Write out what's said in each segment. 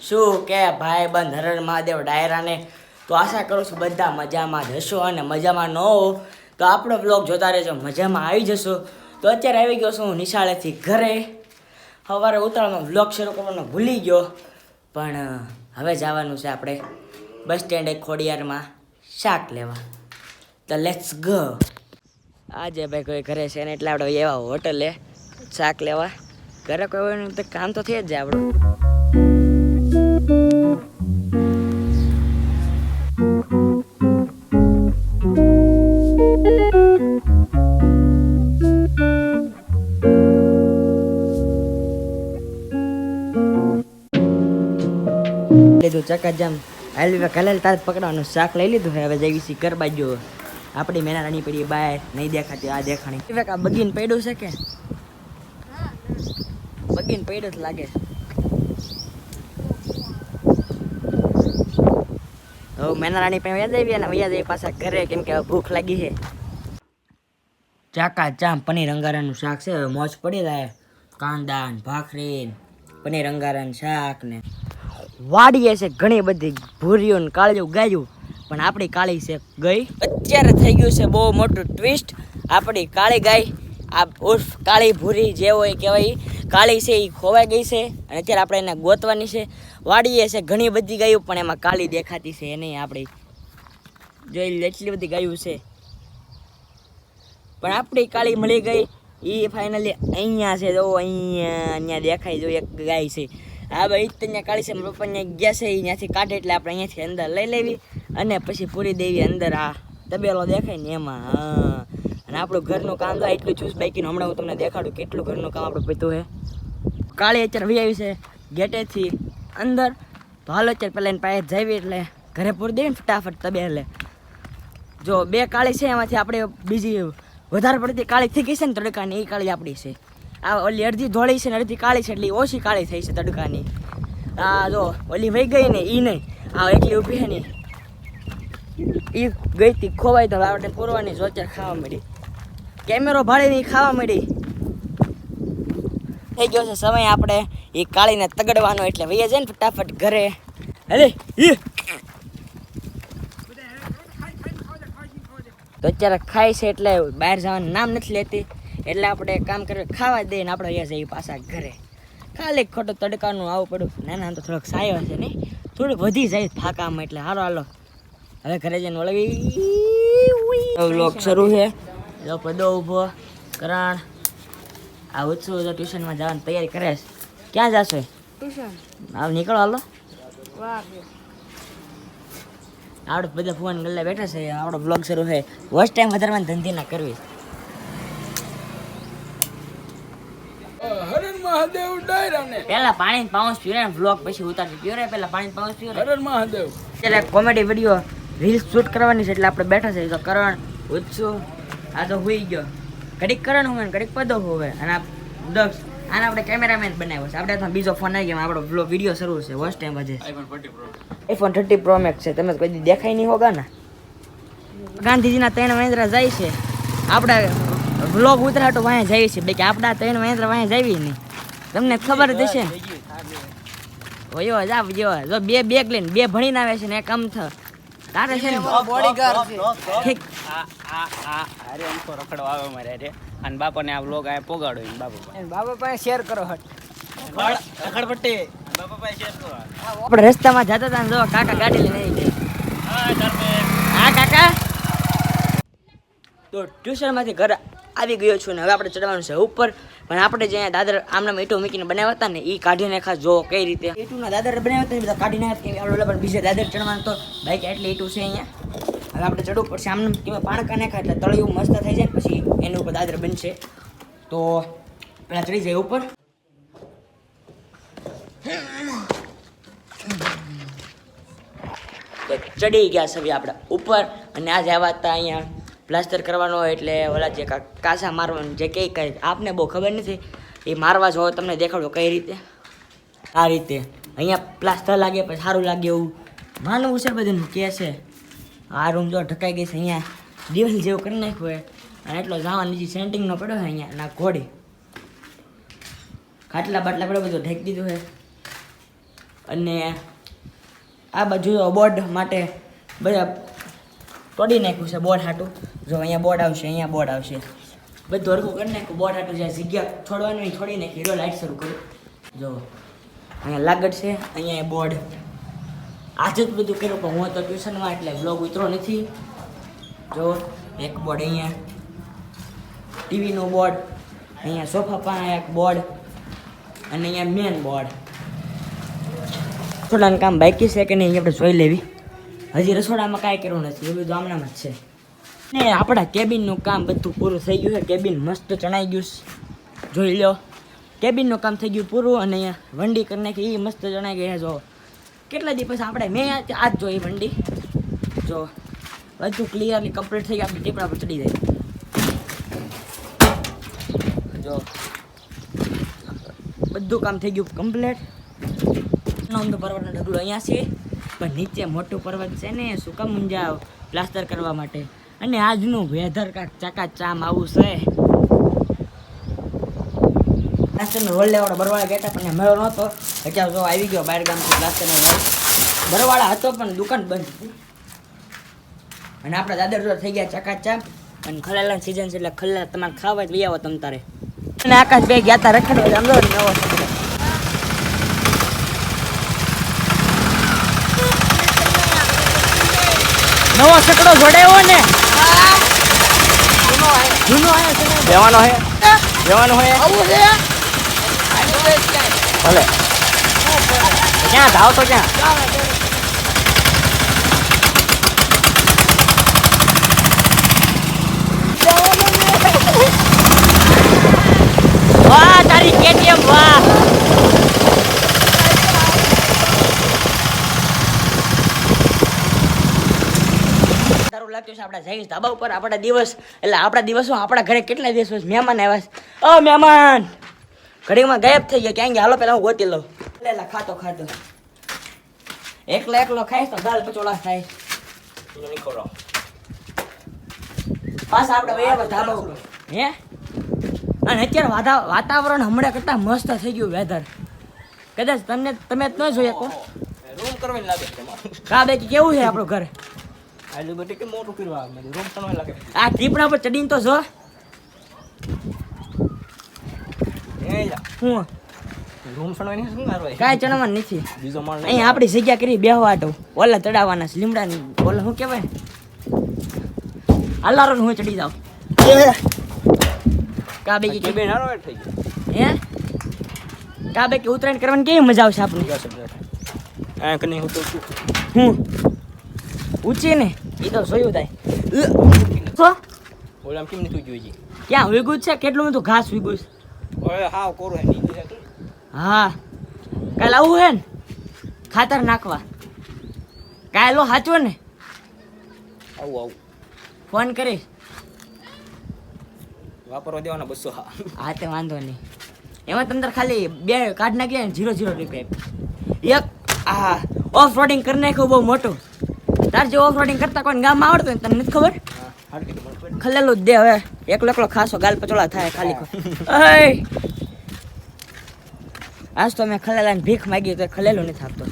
શું કે ભાઈ બંધ હર મહાદેવ ડાયરાને તો આશા કરું છું બધા મજામાં જ હશો અને મજામાં ન હો તો આપણો બ્લોગ જોતા રહેજો, મજામાં આવી જશો. તો અત્યારે આવી ગયો છું હું નિશાળેથી ઘરે. સવારે ઉતાળમાં બ્લોગ શરૂ કરવાનો ભૂલી ગયો, પણ હવે જવાનું છે આપણે બસ સ્ટેન્ડ ખોડિયારમાં શાક લેવા. તો લેટ્સ ગો. આજે ભાઈ કોઈ ઘરે છે ને એટલે આપણે એવા હોટલે શાક લેવા. ઘરે કોઈ હોય તો કામ તો થઈ જ જાય આપણું. લીધું ચકાજામ હાલવી કલેલ તાર પકડવાનું શાક લઈ લીધું. હવે જઈ સી કરવા જો આપણી મેના રાણી પડી બહાર નહીં દેખાતી. આ દેખાણી આ બગીન પડ્યું છે કે બગીન પડ્યું જ લાગે. તો મેના રાણી પાસે વ્યાજ આવી અને વ્યાજ આવી પાછા ઘરે, કેમ કે ભૂખ લાગી છે. ચાકા ચામ પનીર અંગારાનું શાક છે. હવે મોજ પડી જાય. કાંદા ભાખરી પનીર અંગારાનું શાક ને વાડીએ છે ઘણી બધી ભૂરીઓ ને કાળિયું ગાયું, પણ આપણી કાળી છે ગઈ. અત્યારે થઈ ગયું છે બહુ મોટું ટ્વિસ્ટ. આપણી કાળી ગાય આ ઉર્ફ કાળી ભૂરી જે હોય કહેવાય કાળી છે એ ખોવાઈ ગઈ છે અને અત્યારે આપણે એને ગોતવાની છે. વાડીએ છે ઘણી બધી ગાયું, પણ એમાં કાળી દેખાતી છે. એ નહીં આપણી જોઈ એટલી બધી ગાયું છે, પણ આપણી કાળી મળી ગઈ. એ ફાઇનલી અહીંયા છે. જો અહીંયા દેખાય જો એક ગાય છે. હા ભાઈ ત્યાં કાળી છે. મારા પપ્પાને ગયા છે ત્યાંથી કાઢે એટલે આપણે અહીંયાથી અંદર લઈ લેવી અને પછી પૂરી દેવી અંદર. આ તબેલો દેખાય ને એમાં. હા, અને આપણું ઘરનું કામ તો એટલું ચૂસ બાઈકીનું હમણાં હું તમને દેખાડું કેટલું ઘરનું કામ આપણું પીતું છે. કાળી અત્યારે વી આવી છે ગેટેથી અંદર. તો હાલો અત્યારે પહેલાં એને પાસે જાવી એટલે ઘરે પૂરી દેવી ને ફટાફટ તબેલે. જો બે કાળી છે એમાંથી આપણે બીજી વધારે પડતી કાળી થઈ ગઈ છે ને તડકાની, એ કાળી આપણી છે. આ ઓલી અડધી ધોળી છે ને અડધી કાળી છે એટલે ઓછી કાળી થઈ છે તડકાની. આ જો ઓલી વહી ગઈ ને એ નહીં, આ એટલી ઊભી છે ને એ ગઈ હતી ખોવાઈ. તો આપણે પૂરવાની જોચર ખાવા મળી, કેમેરો ભાળીને ખાવા મળી. થઈ ગયો છે સમય આપણે એ કાળીને તગડવાનો, એટલે વહી જાય ને ફટાફટ ઘરે. અરે તો અત્યારે ખાય છે એટલે બહાર જવાનું નામ નથી લેતી, એટલે આપણે કામ કરી ખાવા દઈએ ને આપણે અહીંયા જઈએ પાછા ઘરે. ખાલી ખોટું તડકાનું આવું પડ્યું. ના ના તો થોડોક સાયો છે નહીં, થોડુંક વધી જાય થાકામાં, એટલે હારો હાલો હવે ઘરે જઈને વળવી. વ્લોગ શરૂ છે. જો પદો ઊભો કરણ આ ઉત્સવ ટ્યુશનમાં જવાની તૈયારી કરે છે. ક્યાં જશો? ટ્યુશન. હા નીકળો હાલો. આપણે બધા ફોન ગલ્લા બેઠા છે. આપણો બ્લોગ શરૂ છે. વોચ ટાઈમ વધારવાની ધંધી ના કરવી. પેલા પાણી પાઉસ પીરે વ્લોગ પછી ઉતારજો. પીરે પેલા પાણી પાઉસ પીરે. હર મહાદેવ. એટલે કોમેડી વિડીયો રીલ્સ શૂટ કરવાની છે એટલે આપણે બેઠા છે. તો કરણ ઉત્સુ આ તો હોઈ ગયો. ઘડીક કરણ હોય ને ઘડીક પદો હોય અને આ દક્ષ આને આપણે કેમેરામેન બનાવ્યો છે. આપણે તો બીજો ફોન આવી ગયો. આપણો બ્લોગ વિડીયો શરૂ છે. વોચ ટાઈમ આજે iPhone 30 Pro Max છે. તમે કોઈ દી દેખાય નહીં હોગા ને. ગાંધીજીના 3 મહિન્દ્રા જાય છે. આપણે વ્લોગ ઉતરાટો વાંહે જાય છે. બાકી આપણા 3 મહિન્દ્રા વાંહે જાવી નહીં. તમને ખબર જ હશે. ઓયો જાવ જો જો બે બેગ લઈને બે ભણીને આવે છે ને એક અમથ તારે છે ને બોડીગાર્ડ છે. અરે એમ તો રખડો આવે મારે અરે અને બાપાને આ વ્લોગ આ પોગાડો એમ બાપા પાસે શેર કરો હટ રખડપટ્ટી બાપા પાસે શેર કરો. આપણે રસ્તામાં જતા હતા ને જો કાકા ગાડી લઈને આવી ગયા. હા કાકા. તો ટ્યુશનમાંથી ઘરે આવી ગયો છું ને હવે આપણે ચડવાનું છે ઉપર. પણ આપણે જે અહીંયા દાદર આમનામ ઈંટો મૂકીને બનાવ્યા હતા ને એ કાઢીને ખાસ જો કઈ રીતે ઈંટુના દાદર બનાવ્યા હતા બધા કાઢીને આપણે પણ બીજા દાદર ચડવાનું તો બાઈક એટલી ઈંટું છે અહીંયા. હવે આપણે ચડવું પડશે આમનામ કેવા પાણકા નાખા એટલે તળિયું મસ્ત થઈ જાય પછી એની ઉપર દાદર બનશે. તો પેલા ચડી જાય ઉપર. તો ચડી ગયા છે આપણે ઉપર. અને આજે આવ્યા હતા અહીંયા પ્લાસ્ટર કરવાનો હોય એટલે ઓલા જે કાસા મારવાનું જે કંઈ આપને બહુ ખબર નથી એ મારવા જો તમને દેખાડો કઈ રીતે. આ રીતે અહીંયા પ્લાસ્ટર લાગે પછી સારું લાગે એવું માનવું છે બધું કે છે. આ રૂમ જો ઢકાઈ ગઈ છે. અહીંયા દિવાલ જેવું કરી નાખ્યું હોય અને એટલો જવા નીચે સેન્ટિંગનો પડ્યો છે. અહીંયા ના ઘોડી ખાટલા બાટલા પડ્યો બધું ઢેકી દીધું છે. અને આ બાજુ બોર્ડ માટે બધા તોડી નાખ્યું છે બોર્ડ હાટું. જો અહીંયા બોર્ડ આવશે, અહીંયા બોર્ડ આવશે, બધું હરખું કરી નાખ્યું. બોર્ડ હાટું જ્યાં જગ્યા છોડવાની છોડી નાખી. હીરો લાઈટ શરૂ કરું. જો અહીંયા લાગડ છે, અહીંયા બોર્ડ. આજે જ બધું કર્યું પણ હું તો ટ્યુશનમાં એટલે બ્લોગ ઉતરો નથી. જો એક બોર્ડ અહીંયા, ટીવીનો બોર્ડ, અહીંયા સોફા પાસે એક બોર્ડ અને અહીંયા મેન બોર્ડ. રસોડાનું કામ બાકી છે કે નહીં આપણે જોઈ લેવી. હજી રસોડામાં કાંઈ કરવું નથી, એ બધું આમણામાં જ છે. ને આપણા કેબિનનું કામ બધું પૂરું થઈ ગયું છે. કેબિન મસ્ત ચણાઈ ગયું છે, જોઈ લો. કેબિનનું કામ થઈ ગયું પૂરું અને અહીંયા વંડી કરી નાખી, એ મસ્ત ચણાઈ ગઈ છે. જો કેટલા દિવસ આપણે મેં આજ જોઈ વંડી. જો બધું ક્લિયરલી કમ્પ્લીટ થઈ ગયું, આપણે ટીપડા પર ચડી જાય. જો બધું કામ થઈ ગયું કમ્પ્લીટ. તો પર્વતનો ઢગલો અહીંયા છે, પણ નીચે મોટું પર્વત છે ને શું કામ મુંજા પ્લાસ્ટર કરવા માટે. અને આજનું વેધર કાંક ચાકાચામ આવું છે. પ્લાસ્ટરનો રોલ લેવાળો બરવાળા ગયા હતા પણ મેળો નહોતો. અત્યારે જો આવી ગયો બહાર ગામથી પ્લાસ્ટરનો રોલ. બરવાળા હતો પણ દુકાન બંધ હતી. અને આપણા દાદર જો થઈ ગયા ચાકાચામ. અને ખલેલાની સિઝન છે એટલે ખલેલા તમારે ખાવા જ લઈ આવો તમ તારે. અને આકાશ ભાઈ ગયા હતા રખડવા, સમજો નવો સકડો. નવો સકડો જોડાયો ને, જૂનો જવાનો હે, જવાનો હે ભલે ક્યાં જાવ તો ક્યાં? વાહ તારી કેટીએમ વાહ. સારું લાગતું છે આપણા જઈશ ધાબા ઉપર. આપણા દિવસ એટલે આપણા દિવસો આપણા ઘરે કેટલા દિવસો મહેમાન આવ્યા છે. ઓ મહેમાન ઘડીમાં ગાયબ થઈ ગયા. ક્યાં ગયા? હાલો પેલા હું ગોતી લઉં. લેલા ખાતો ખાતો એકલો ખાઈશ તો દાલ પચોળા થાય. પાછા આપણે વયા ધાબા ઉપર હે. અને અત્યારે વાતાવરણ હમણાં કરતા મસ્ત થઈ ગયું વેધર. કદાચ તમે જ ન જોઈએ કો રૂમ કરવાની લાગે છે. કા બે કેવું છે આપણું ઘર? આજુ બધી કે મોટું કરવા રૂમ કરવાની લાગે. આ ટીપણા પર ચડીને તો જો હું રૂમ સણવાની શું કરવાય? કાંઈ ચણવાનું નથી. બીજો માળ અહીં આપણી જગ્યા કરી બેહવા આટો. ઓલા ચડાવવાના છે લીમડાની. ઓલા શું કહેવાય અલારો હું ચડી જાઉં. કા બે કે બેન હારો થઈ ગયો હે કા બે કે ઉત્તરાયણ કરવાની કેવી મજા આવશે આપણે. આ કને હું તો હું ઊંચી ને એ તો જોયું થાય. ઓલામ કેમ નથી જોઈ? ક્યાં વીગું છે? કેટલું બધું ઘાસ વીગું છે. ઓય હાવ કોરો હે નીચે. હા કાલ આવું હે ને ખાતર નાખવા. કાલો સાચો ને આવું આવું ફોન કરીશ. વાપરવા દેવાના 200. હા તે વાંધો નહીં. એમાં તમને ખાલી 2 કાર્ડ નાખી 0 રૂપિયા. એક હા ઓફ રોડિંગ કરી નાખ્યું બહુ મોટું. તાર જે ઓફ રોડિંગ કરતા કોઈ ગામમાં આવડતું હોય તમને નથી ખબર. ખલેલું જ દે. હવે એકલો ખાસો ગાલ પચોળા થાય ખાલી. આજ તો મેં ખલેલાને ભીખ માગી તો ખલેલું નથી આપતો.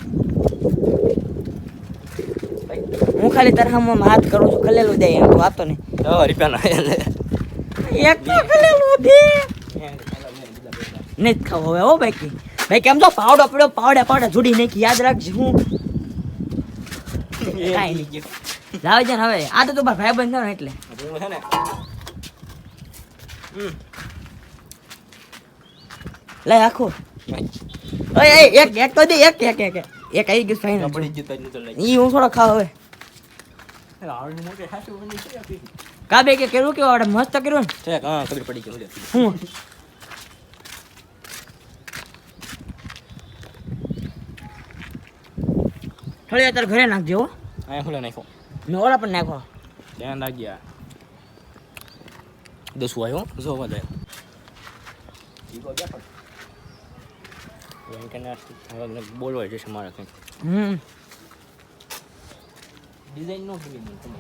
હું ખાલી તરહમમાં હાથ કરું છું. ખલેલું દે એમ તો આપતો નહીં. એક તો ખલેલું દે નહીં જ ખાવ હવે. હો ભાઈ કેમ તો પાવડો પડ્યો પાવડે જોડી નાખી. યાદ રાખજે. હું કાંઈ નહીં લાવે છે ને હવે. આ તો મારા ભાઈ બંધ થયો ને એટલે લઈ આખો. એક તો દે. એક આવી ગયું ફાઈનલ. ઈ હું થોડો ખાવ હવે. કા બે કે કેવું કેવું આવડે મસ્ત કર્યું ને. હા ખબર પડી ગઈ. હું થોડી અત્યારે ઘરે નાખજો. આ હુલે નાખો ને ઓલા પણ નાખો. ધ્યાન રાખજે. 10 આવ્યો જો વધારે. બોલવા જશે મારે કંઈક ડિઝાઇન નો ગમી તમે.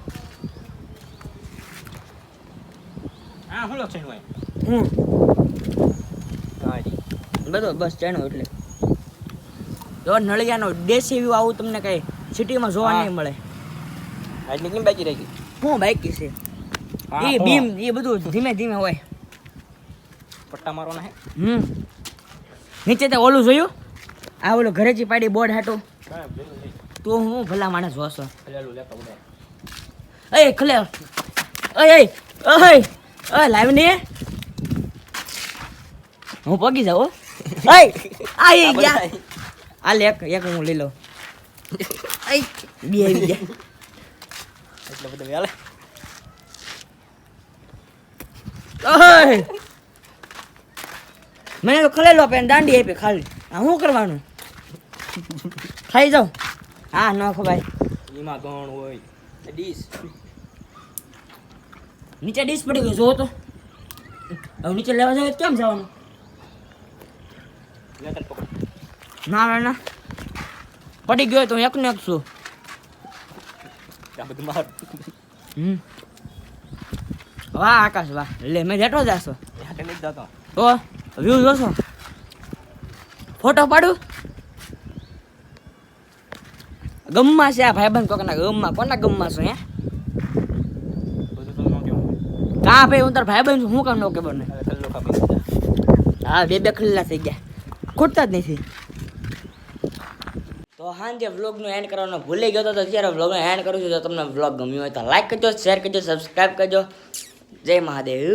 હા હું લક્ષણ હોય બધો બસ જાણો એટલે જો નળિયાનો દેશી વ્યૂ આવું તમને કઈ સિટીમાં જોવા હા. નહીં મળે. એટલે કેમ બાકી રહી ગઈ શું બાઈકી છે હા, એ બીમ એ બધું ધીમે ધીમે હોય. પટ્ટા મારવાના હે નીચે તે ઓલું જોયું આ ઓલું ઘરેથી પાડી બોર્ડ હાટું તો હું ભલા માણસ જોશો. એ ખલે એ લાઈવ ને હું પગી જાઉં આ ગયા આ લે એક હું લઈ લઉં. બે આવી ગયા. એટલે બધું વેલે ઓય મને તો ખલેલો પેન દાંડી આપી ખાલી આ શું કરવાનું ખાઈ જાઉં હા ન ખવાય. એમાં ગણ હોય ડીશ નીચે ડીશ પડી ગઈ જો તો હવે નીચે લેવા જાય કેમ જવાનું. લેતર પકડ ના ના પડી ગયો તો એક ને એક છું. આ બધું માર વાહ આકાશ વાહ લે મેં જેટો જાશો હાટે લઈ જતો તો વ્યૂ જોશો ફોટો પાડું ગમમાં છે આ ભાઈબંધ કોકના ગમમાં કોના ગમમાં છો હે બધું તો નો કેવું કા ભાઈ હું તાર ભાઈબંધ છું હું કામ નો કે બને. હવે કલ્લો કાપી દીધા હા બે ખલ્લા થઈ ગયા ખૂટતા જ નથી. તો હાંજે વ્લોગનું એન્ડ કરવાનો ભૂલી ગયો તો અત્યારે વ્લોગનું એન્ડ કરું છું. જો તમને વ્લોગ ગમ્યો હોય તો લાઈક કરજો, શેર કરજો, સબસ્ક્રાઈબ કરજો. જય મહાદેવ.